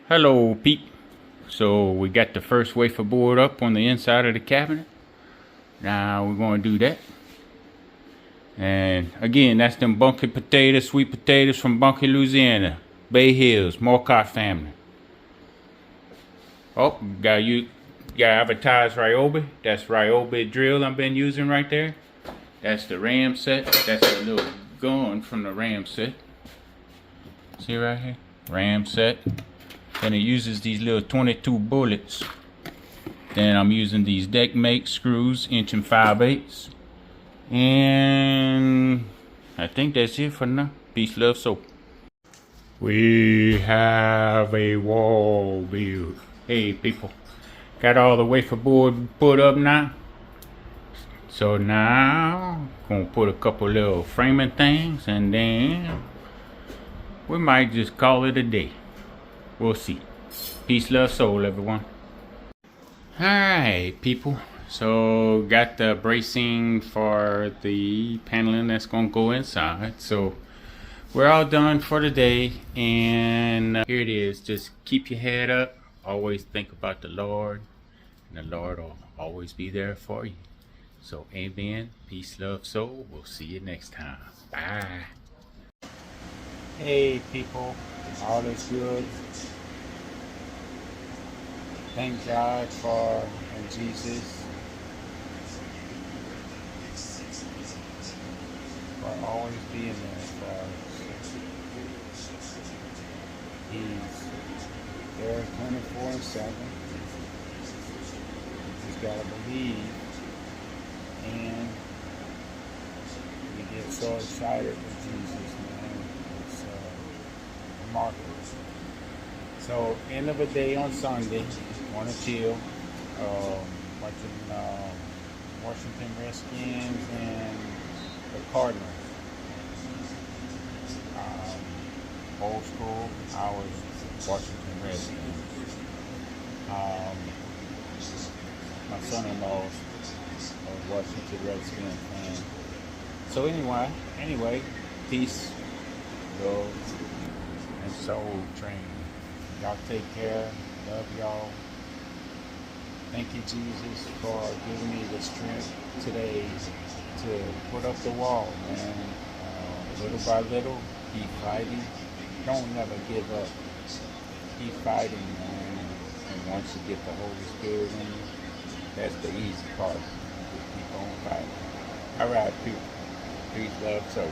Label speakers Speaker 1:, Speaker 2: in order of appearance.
Speaker 1: Hello, Pete. So we got the first wafer board up on the inside of the cabinet. Now we're going to do that. And again, that's them bunky potatoes, sweet potatoes from Bunky, Louisiana. Bay Hills, Morcott family. Oh, gotta advertise RYOBI. That's RYOBI drill I've been using right there. That's the ram set. That's a little gun from the ram set. See right here? Ram set. Then it uses these little 22 bullets. Then I'm using these DECKSCREWS, inch and 5/8. And I think that's it for now. Peace, love, soap. We have a wall build. Hey people, got all the wafer board put up now. So now, gonna put a couple little framing things and then we might just call it a day. We'll see. Peace, love, soul, everyone. Alright, people. So, got the bracing for the paneling that's going to go inside. So, we're all done for the day. And here it is. Just keep your head up. Always think about the Lord. And the Lord will always be there for you. So, amen. Peace, love, soul. We'll see you next time. Bye. Hey, people. All is good. Thank God for Jesus for always being there for us. He's there 24/7. Just gotta believe, and we get so excited with Jesus, man. It's remarkable. So, end of the day on Sunday, want to chill, watching Washington Redskins and the Cardinals. Old school, I was Washington Redskins. My son-in-law was Washington Redskins fan. So anyway, peace, love, and soul training. Y'all take care. Love y'all. Thank you, Jesus, for giving me the strength today to put up the wall, man. Little by little, keep fighting. Don't never give up. Keep fighting, man. And once you get the Holy Spirit in you, that's the easy part. Just keep on fighting. All right, people. Peace, love, soul.